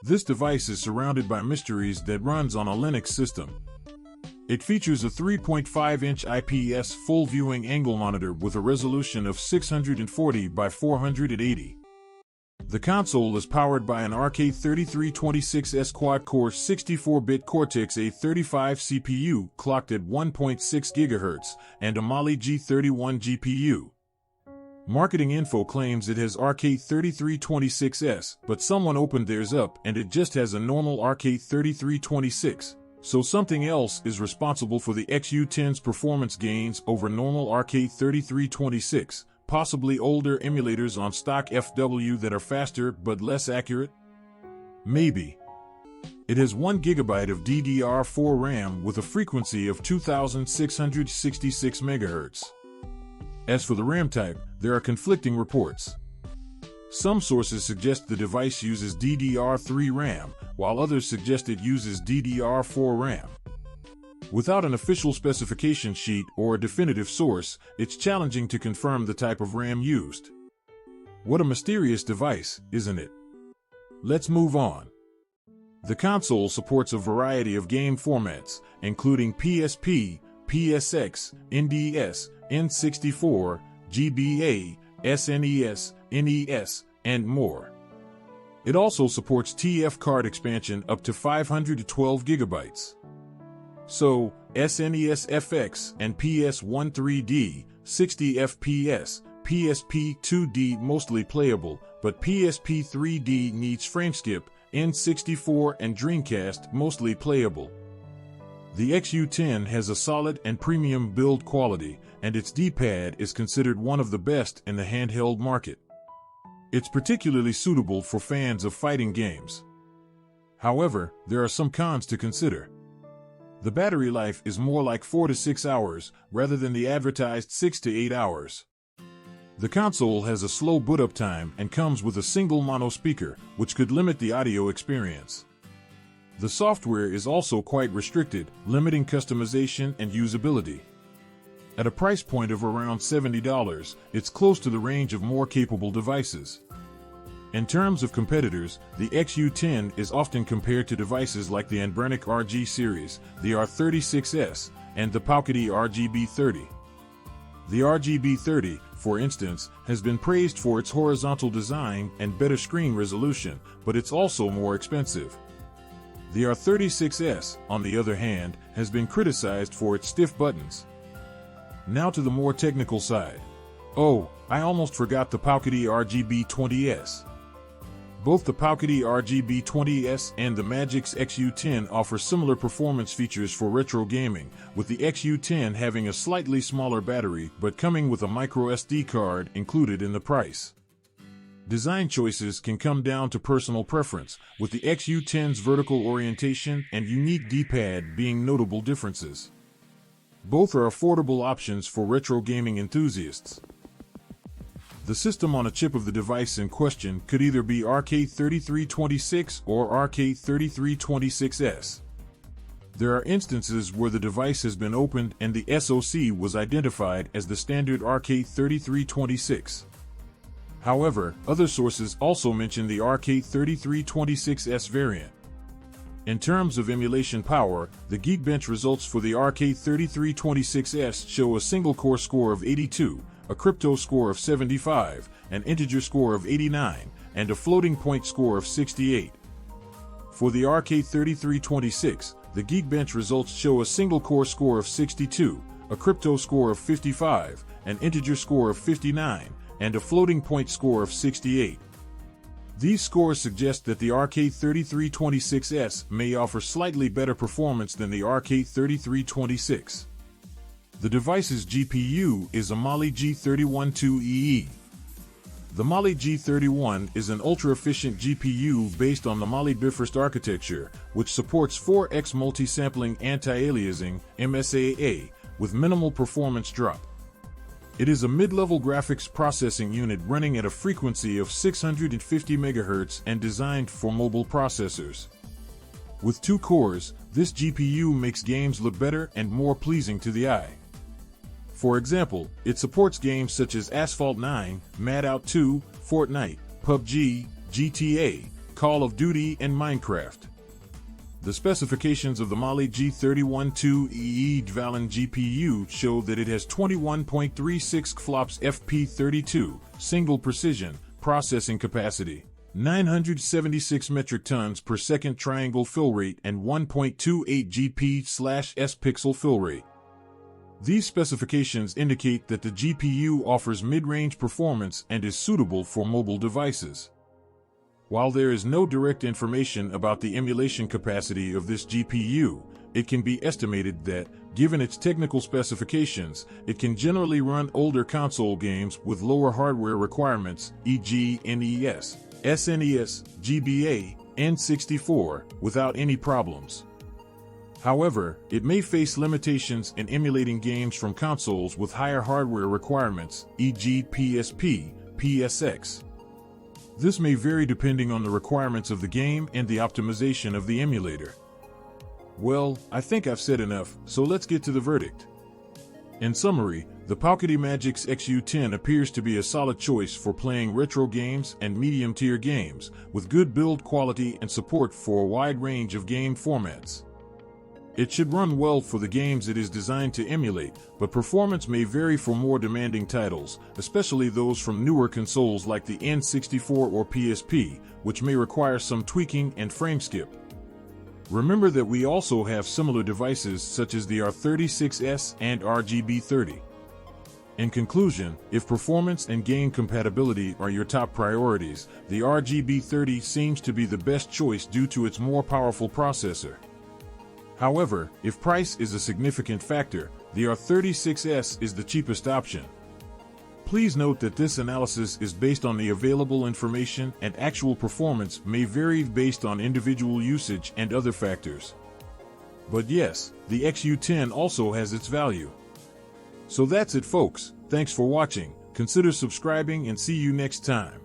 This device is surrounded by mysteries that runs on a Linux system. It features a 3.5-inch IPS full viewing angle monitor with a resolution of 640 by 480. The console is powered by an RK3326S quad-core 64-bit Cortex-A35 CPU clocked at 1.6 GHz and a Mali G31 GPU. Marketing info claims it has RK3326S, but someone opened theirs up and it just has a normal RK3326. So something else is responsible for the XU10's performance gains over normal RK3326, possibly older emulators on stock FW that are faster but less accurate? Maybe. It has 1 GB of DDR4 RAM with a frequency of 2666 MHz. As for the RAM type, there are conflicting reports. Some sources suggest the device uses DDR3 RAM, while others suggest it uses DDR4 RAM. Without an official specification sheet or a definitive source, it's challenging to confirm the type of RAM used. What a mysterious device, isn't it? Let's move on. The console supports a variety of game formats, including PSP, PSX, NDS, N64, GBA, SNES, NES, and more. It also supports TF card expansion up to 512 GB. So, SNES FX and PS1 3D, 60 FPS, PSP 2D mostly playable, but PSP 3D needs frameskip, N64 and Dreamcast mostly playable. The XU10 has a solid and premium build quality, and its D-pad is considered one of the best in the handheld market. It's particularly suitable for fans of fighting games. However, there are some cons to consider. The battery life is more like 4 to 6 hours, rather than the advertised 6 to 8 hours. The console has a slow boot-up time and comes with a single mono speaker, which could limit the audio experience. The software is also quite restricted, limiting customization and usability. At a price point of around $70, it's close to the range of more capable devices. In terms of competitors, the XU10 is often compared to devices like the Anbernic RG series, the R36S, and the Powkiddy RGB30. The RGB30, for instance, has been praised for its horizontal design and better screen resolution, but it's also more expensive. The R36S, on the other hand, has been criticized for its stiff buttons. Now to the more technical side. Oh, I almost forgot the Powkiddy RGB20S. Both the Powkiddy RGB20S and the Magix XU10 offer similar performance features for retro gaming, with the XU10 having a slightly smaller battery but coming with a microSD card included in the price. Design choices can come down to personal preference, with the XU10's vertical orientation and unique D-pad being notable differences. Both are affordable options for retro gaming enthusiasts. The system on a chip of the device in question could either be RK3326 or RK3326S. There are instances where the device has been opened and the SoC was identified as the standard RK3326. However, other sources also mention the RK3326S variant. In terms of emulation power, the Geekbench results for the RK3326S show a single-core score of 82, a crypto score of 75, an integer score of 89, and a floating point score of 68. For the RK3326, the Geekbench results show a single-core score of 62, a crypto score of 55, an integer score of 59, and a floating point score of 68. These scores suggest that the RK3326S may offer slightly better performance than the RK3326. The device's GPU is a Mali G31-2EE. The Mali G31 is an ultra-efficient GPU based on the Mali Bifrost architecture, which supports 4x multi-sampling anti-aliasing (MSAA) with minimal performance drop. It is a mid-level graphics processing unit running at a frequency of 650 MHz and designed for mobile processors. With 2 cores, this GPU makes games look better and more pleasing to the eye. For example, it supports games such as Asphalt 9, Mad Out 2, Fortnite, PUBG, GTA, Call of Duty and Minecraft. The specifications of the Mali G3126S Valin GPU show that it has 21.36 flops FP32, single precision, processing capacity, 976 metric tons per second triangle fill rate and 1.28 GP/s pixel fill rate. These specifications indicate that the GPU offers mid-range performance and is suitable for mobile devices. While there is no direct information about the emulation capacity of this GPU, it can be estimated that, given its technical specifications, it can generally run older console games with lower hardware requirements, e.g. NES, SNES, GBA, N64, without any problems. However, it may face limitations in emulating games from consoles with higher hardware requirements, e.g. PSP, PSX. This may vary depending on the requirements of the game and the optimization of the emulator. Well, I think I've said enough, so let's get to the verdict. In summary, the Powkiddy XU10 appears to be a solid choice for playing retro games and medium-tier games, with good build quality and support for a wide range of game formats. It should run well for the games it is designed to emulate, but performance may vary for more demanding titles, especially those from newer consoles like the N64 or PSP, which may require some tweaking and frame skip. Remember that we also have similar devices such as the RK3326S and RGB30. In conclusion, if performance and game compatibility are your top priorities, the RGB30 seems to be the best choice due to its more powerful processor. However, if price is a significant factor, the RK3326S is the cheapest option. Please note that this analysis is based on the available information, and actual performance may vary based on individual usage and other factors. But yes, the XU10 also has its value. So that's it, folks. Thanks for watching. Consider subscribing and see you next time.